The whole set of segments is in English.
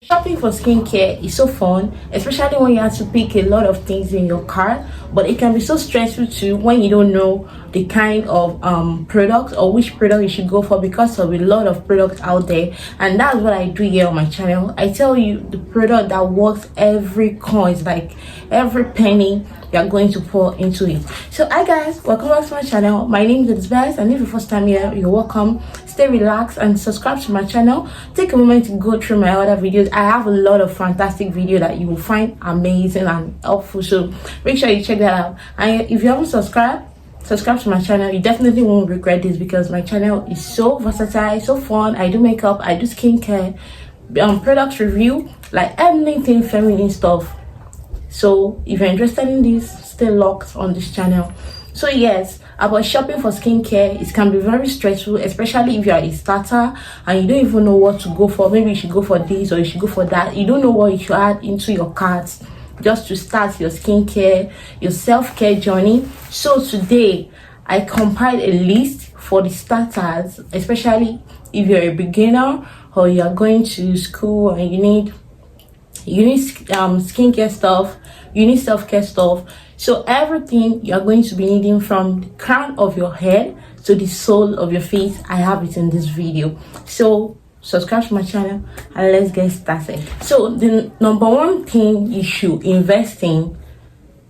Shopping for skincare is so fun, especially when you have to pick a lot of things in your cart, but it can be so stressful too when you don't know the kind of product or which product you should go for, because of a lot of products out there. And that's what I do here on my channel. I tell you the product that works every coin, like every penny you're going to pour into it. So hi guys, welcome back to my channel. My name is Elizabeth, and if you're first time here, you're welcome. Stay relaxed and subscribe to my channel. Take a moment to go through my other videos. I have a lot of fantastic video that you will find amazing and helpful, so make sure you check that out. And if you haven't subscribe to my channel, you definitely won't regret this, because my channel is so versatile, so fun. I do makeup, I do skincare, product review, like anything feminine stuff. So if you're interested in this, stay locked on this channel. So yes, about shopping for skincare, it can be very stressful, especially if you are a starter and you don't even know what to go for. Maybe you should go for this or you should go for that. You don't know what you should add into your cart just to start your skincare, your self-care journey. So today I compiled a list for the starters, especially if you're a beginner or you're going to school and you need skincare stuff, you need self-care stuff. So everything you're going to be needing, from the crown of your head to the sole of your feet, I have it in this video. So subscribe to my channel and let's get started. So the number one thing you should invest in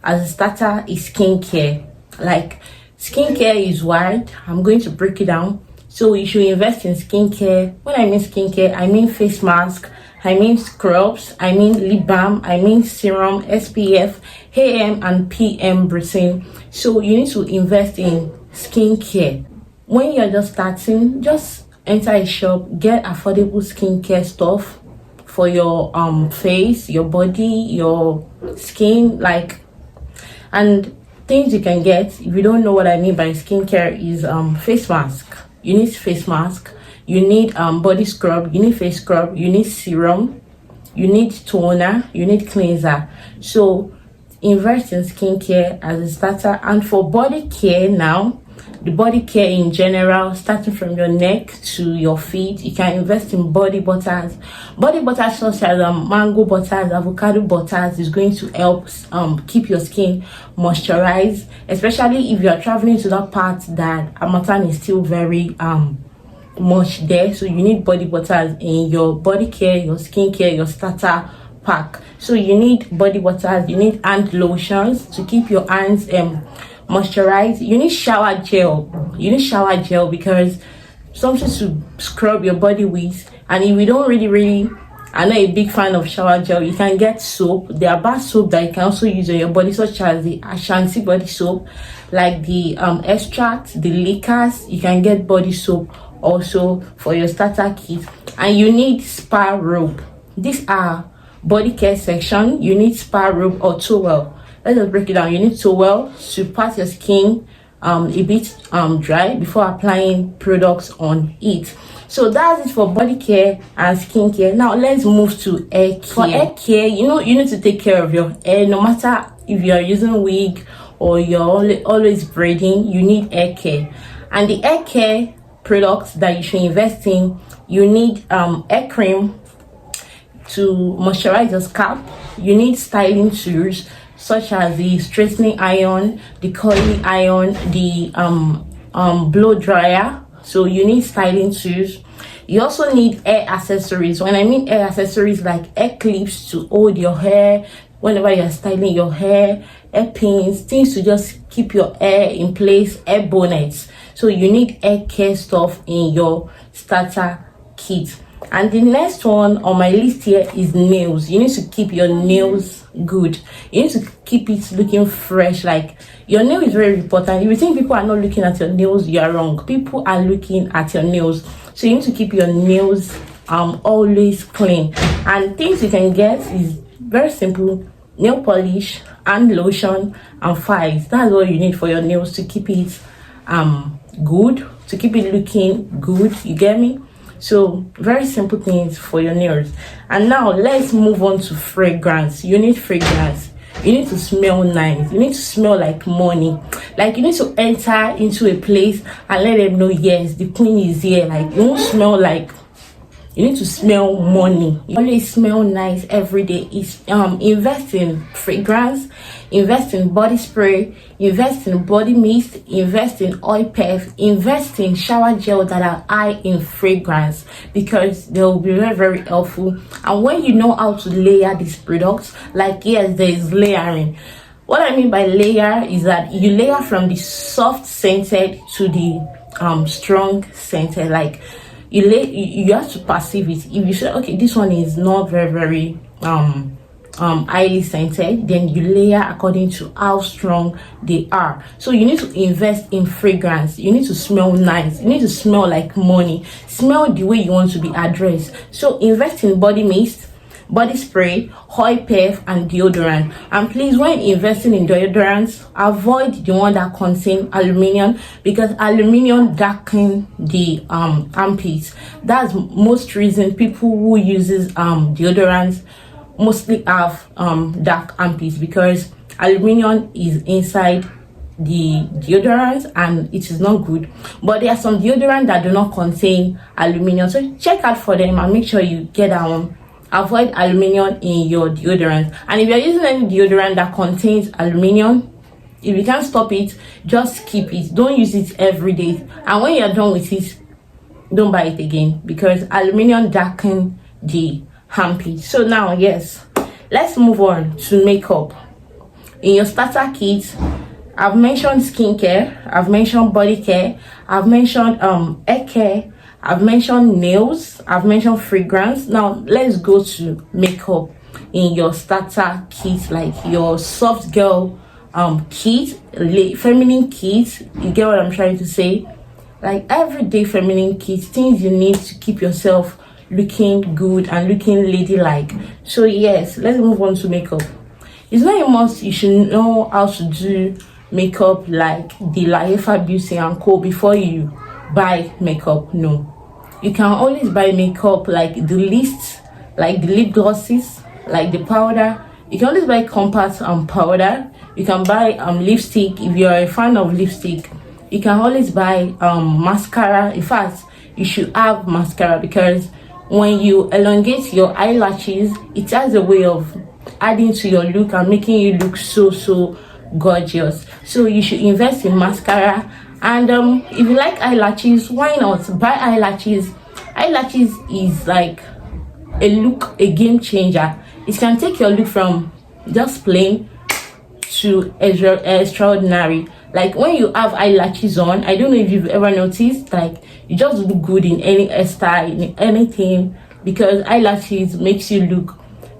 as a starter is skincare. Like, skincare is wide. I'm going to break it down. So you should invest in skincare. When I mean skincare, I mean face mask, I mean scrubs, I mean lip balm, I mean serum, SPF, AM and PM routine. So you need to invest in skincare. When you're just starting, just enter a shop, get affordable skincare stuff for your face, your body, your skin, like, and things you can get. If you don't know what I mean by skincare, is face mask. You need face mask, you need body scrub, you need face scrub, you need serum, you need toner, you need cleanser. So invest in skincare as a starter. And for body care now, the body care in general, starting from your neck to your feet, you can invest in body butters. Body butters such as mango butters, avocado butters is going to help keep your skin moisturized, especially if you are traveling to that part that harmattan is still very much there. So you need body butters in your body care, your skincare, your starter pack. So you need body butters, you need hand lotions to keep your hands moisturized. You need shower gel. You need shower gel because something to scrub your body with. And if you don't really I'm not a big fan of shower gel, you can get soap. There are bar soap that you can also use on your body, such as the Ashanti body soap, like the extract, the liquors. You can get body soap also for your starter kit. And you need spa robe. These are body care section. You need spa robe or towel. Let's just break it down. You need towel to pat your skin a bit dry before applying products on it. So that's it for body care and skincare. Now let's move to hair care. For hair care, you need to take care of your hair. No matter if you are using wig or you're always braiding, you need hair care. And the hair care products that you should invest in, you need hair cream to moisturize your scalp. You need styling tools such as the straightening iron, the curling iron, the blow dryer. So you need styling tools. You also need hair accessories. When I mean hair accessories, like hair clips to hold your hair whenever you're styling your hair, hair pins, things to just keep your hair in place, hair bonnets. So you need hair care stuff in your starter kit. And the next one on my list here is nails. You need to keep your nails good. You need to keep it looking fresh. Like, your nail is very important. If you think people are not looking at your nails, you are wrong. People are looking at your nails. So you need to keep your nails always clean. And things you can get is very simple: nail polish, hand lotion, and files. That's all you need for your nails to keep it good, to keep it looking good. You get me? So very simple things for your nails. And now let's move on to fragrance. You need fragrance. You need to smell nice. You need to smell like money. Like, you need to enter into a place and let them know, yes, the queen is here. Like, you won't smell like You need to smell money. You always smell nice every day. Is invest in fragrance, invest in body spray, invest in body mist, invest in oil perf, invest in shower gel that are high in fragrance, because they will be very, very helpful. And when you know how to layer these products, like, yes, there is layering. What I mean by layer is that you layer from the soft scented to the strong scented. Like, you have to perceive it. If you say, okay, this one is not very, very highly scented, then you layer according to how strong they are. So you need to invest in fragrance. You need to smell nice. You need to smell like money. Smell the way you want to be addressed. So invest in body mist, body spray, oil perf, and deodorant. And please, when investing in deodorants, avoid the one that contain aluminum, because aluminum darken the armpits. That's most reason people who uses deodorants mostly have dark armpits, because aluminum is inside the deodorant and it is not good. But there are some deodorant that do not contain aluminum, so check out for them and make sure you get that one. Avoid aluminum in your deodorant. And if you're using any deodorant that contains aluminum, if you can't stop it, just keep it. Don't use it every day, and when you're done with it, don't buy it again, because aluminum darken the armpit. So now, yes, let's move on to makeup. In your starter kit, I've mentioned skincare, I've mentioned body care, I've mentioned hair care, I've mentioned nails, I've mentioned fragrance. Now let's go to makeup in your starter kit, like your soft girl kit, feminine kit. You get what I'm trying to say? Like everyday feminine kit, things you need to keep yourself looking good and looking ladylike. So yes, let's move on to makeup. It's not a must you should know how to do makeup like the Laefa Beauty and Co before you buy makeup. No, you can always buy makeup like the list, like the lip glosses, like the powder. You can always buy compact powder. You can buy lipstick if you're a fan of lipstick. You can always buy mascara. In fact, you should have mascara, because when you elongate your eyelashes, it has a way of adding to your look and making you look so gorgeous. So you should invest in mascara. And if you like eyelashes, why not buy eyelashes? Eyelashes is like a game changer. It can take your look from just plain to extraordinary. Like when you have eyelashes on, I don't know if you've ever noticed, like you just look good in any hairstyle, in anything, because eyelashes makes you look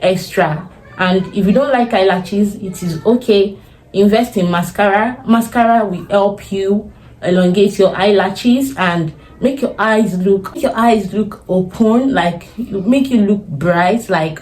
extra. And if you don't like eyelashes, it is okay. Invest in mascara. Mascara will help you elongate your eyelashes and make your eyes look open, like make you look bright. Like,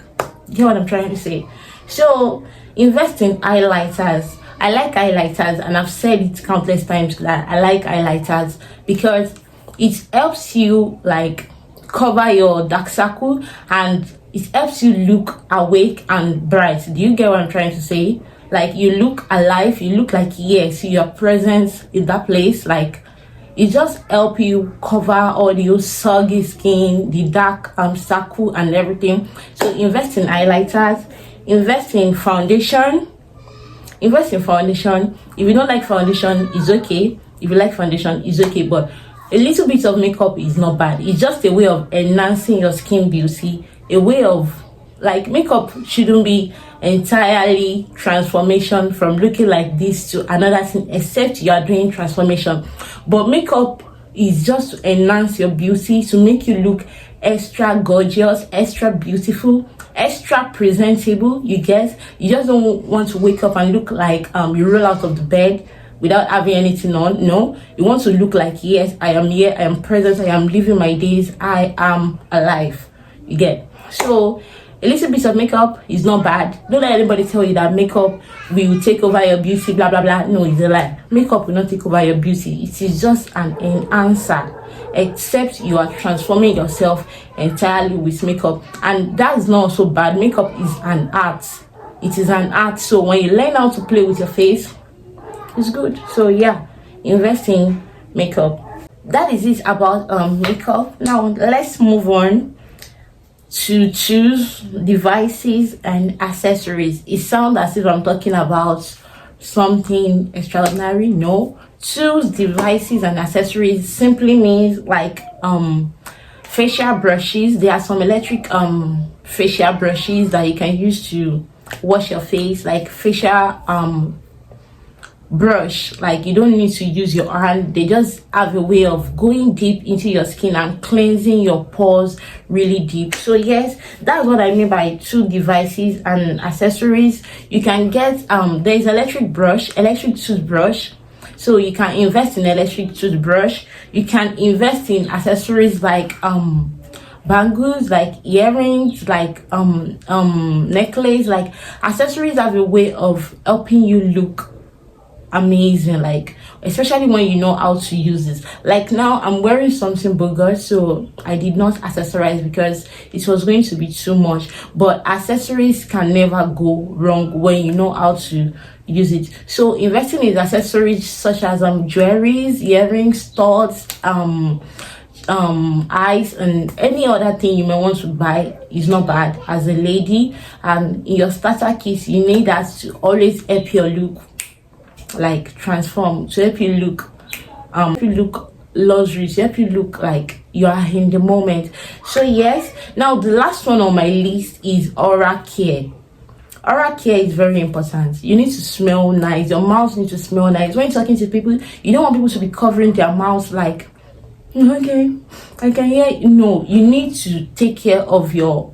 you get what I'm trying to say? So invest in highlighters. I like highlighters, and I've said it countless times that I like highlighters because it helps you like cover your dark circle, and it helps you look awake and bright. Do you get what I'm trying to say? Like you look alive, you look like, yes, you are present in that place. Like it just help you cover all your soggy skin, the dark circle and everything. So invest in highlighters. Invest in foundation. Invest in foundation. If you don't like foundation, it's okay. If you like foundation, it's okay. But a little bit of makeup is not bad. It's just a way of enhancing your skin beauty. A way of, like, makeup shouldn't be entirely transformation from looking like this to another thing, except you are doing transformation. But makeup is just to enhance your beauty, to make you look extra gorgeous, extra beautiful, extra presentable. You get, you just don't want to wake up and look like you roll out of the bed without having anything on. No, you want to look like, yes, I am here, I am present, I am living my days, I am alive. You get? So a little bit of makeup is not bad. Don't let anybody tell you that makeup will take over your beauty, blah blah blah. No, it's a lie. Makeup will not take over your beauty. It is just an enhancer, except you are transforming yourself entirely with makeup, and that's not so bad. Makeup is an art. It is an art. So when you learn how to play with your face, it's good. So yeah, invest in makeup. That is it about makeup. Now let's move on to choose devices and accessories. It sounds as if I'm talking about something extraordinary. No, choose devices and accessories simply means like facial brushes. There are some electric facial brushes that you can use to wash your face, like facial brush. Like you don't need to use your hand, they just have a way of going deep into your skin and cleansing your pores really deep. So yes, that's what I mean by two devices and accessories. You can get there's electric toothbrush, so you can invest in electric toothbrush. You can invest in accessories like bangles, like earrings, like necklace. Like accessories have a way of helping you look amazing, like especially when you know how to use this. Like now I'm wearing something bogus, so I did not accessorize because it was going to be too much, but accessories can never go wrong when you know how to use it. So investing in accessories such as jewelries, earrings, studs, eyes, and any other thing you may want to buy is not bad as a lady. And in your starter kit, you need that to always help your look like transform, to help you look luxurious, to help you look like you are in the moment. So yes, now the last one on my list is oral care. Oral care is very important. You need to smell nice. Your mouth needs to smell nice. When you're talking to people, you don't want people to be covering their mouths like, okay, I can hear you. No, you need to take care of your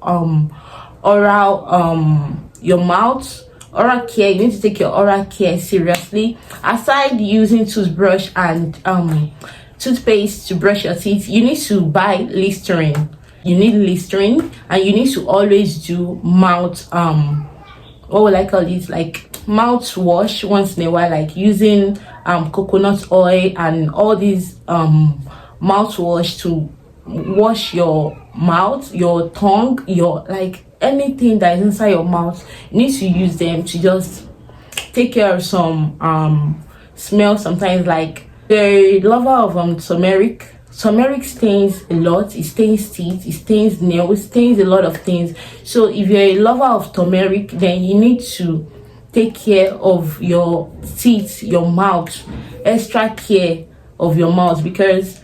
oral your mouth. Oral care, you need to take your oral care seriously. Aside using toothbrush and toothpaste to brush your teeth, you need to buy Listerine. You need Listerine, and you need to always do mouth what would I call it, like mouthwash once in a while, like using coconut oil and all these mouthwash to wash your mouth, your tongue, your like anything that is inside your mouth. You need to use them to just take care of some smell. Sometimes, like the lover of turmeric stains a lot. It stains teeth, it stains nails, stains a lot of things. So if you're a lover of turmeric, then you need to take care of your teeth, your mouth, extra care of your mouth, because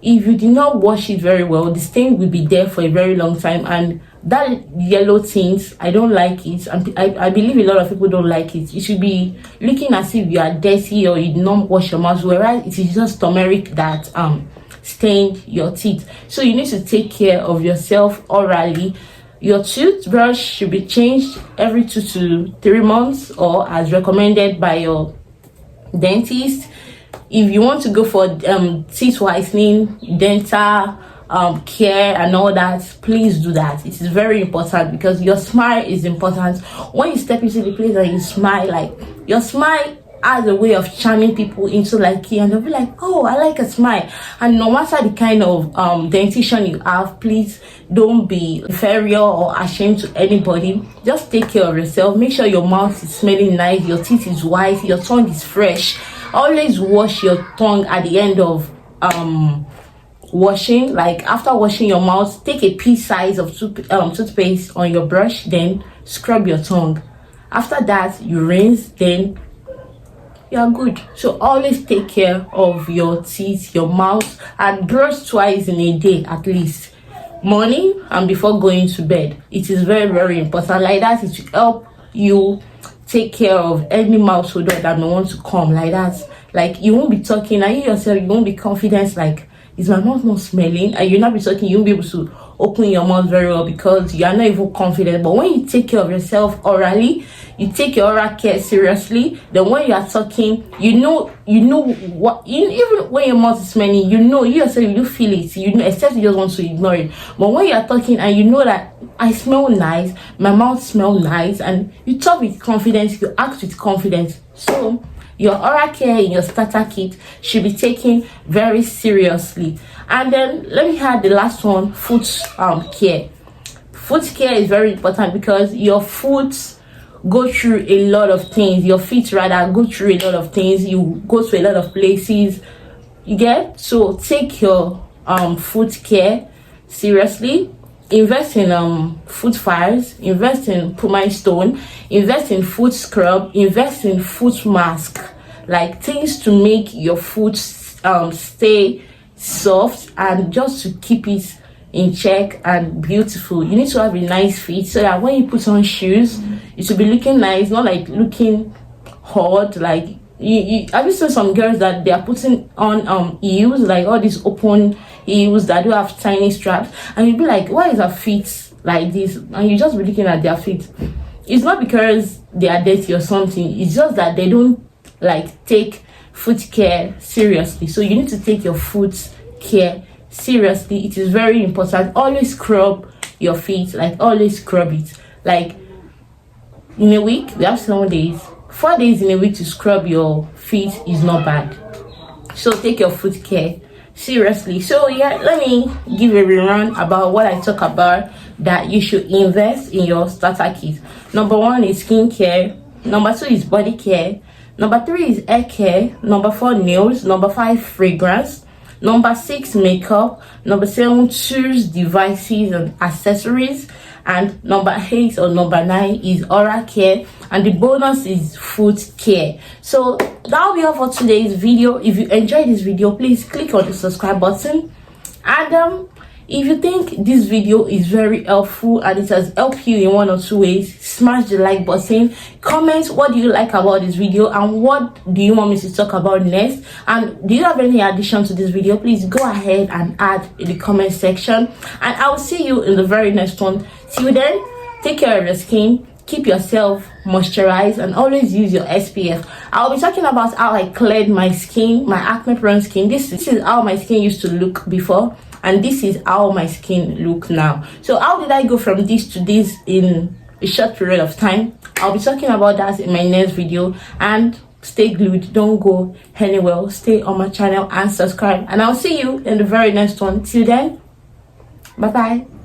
if you do not wash it very well, the stain will be there for a very long time. And that yellow tint, I don't like it, and I believe a lot of people don't like it. You should be looking as if you are dirty or you did not wash your mouth, whereas it is just turmeric that stained your teeth. So you need to take care of yourself orally. Your toothbrush should be changed every 2 to 3 months, or as recommended by your dentist. If you want to go for teeth whitening, dental care and all that, please do that. It is very important because your smile is important. When you step into the place and you smile, like your smile has a way of charming people into like you, and they'll be like, oh, I like a smile. And no matter the kind of dentition you have, please don't be inferior or ashamed to anybody. Just take care of yourself. Make sure your mouth is smelling nice, your teeth is white, your tongue is fresh. Always wash your tongue at the end of washing. Like after washing your mouth, take a pea size of toothpaste on your brush, then scrub your tongue. After that, you rinse, then you're good. So always take care of your teeth, your mouth, and brush twice in a day at least, morning and before going to bed. It is very, very important. Like that, it will help you take care of any mouth odor that may want to come. Like that, like you won't be talking and you yourself, you won't be confident, like, is my mouth not smelling? And you'll not be talking, you won't be able to open your mouth very well because you are not even confident. But when you take care of yourself orally, you take your oral care seriously, then when you are talking, you know what, even when your mouth is smelling, you yourself, you feel it, except you just want to ignore it. But when you are talking and you know that I smell nice, my mouth smells nice, and you talk with confidence, you act with confidence. So your oral care in your starter kit should be taken very seriously. And then let me add the last one, foot care. Foot care is very important because your foot go through a lot of things. Your feet rather go through a lot of things. You go to a lot of places. You get? So take your foot care seriously. invest in foot fires, invest in pumice stone, invest in foot scrub, invest in foot mask, like things to make your foot stay soft and just to keep it in check and beautiful. You need to have a nice feet so that when you put on shoes, it should be looking nice, not like looking hard. Like have you seen some girls that they are putting on heels, like all these open heels that do have tiny straps, and you'll be like, why is her feet like this? And you just be looking at their feet. It's not because they are dirty or something, it's just that they don't like take foot care seriously. So you need to take your foot care seriously. It is very important. Always scrub your feet, like always scrub it. Like in a week we have 7 days, 4 days in a week to scrub your feet is not bad. So take your foot care seriously. So yeah, let me give a rerun about what I talk about that you should invest in your starter kit. Number 1 is skincare. Number 2 is body care. Number 3 is hair care. Number 4, nails. Number 5, fragrance. Number 6, makeup. Number 7, tools, devices, and accessories. And number 8 or number 9 is oral care. And the bonus is foot care. So that'll be all for today's video. If you enjoyed this video, please click on the subscribe button. And if you think this video is very helpful and it has helped you in 1 or 2 ways, smash the like button. Comment what do you like about this video and what do you want me to talk about next. And do you have any addition to this video? Please go ahead and add in the comment section. And I will see you in the very next one. Till then, take care of your skin, keep yourself moisturized, and always use your SPF. I'll be talking about how I cleared my skin, my acne prone skin. This is how my skin used to look before, and this is how my skin look now. So how did I go from this to this in a short period of time? I'll be talking about that in my next video. And stay glued, don't go anywhere, stay on my channel and subscribe, and I'll see you in the very next one. Till then, bye bye.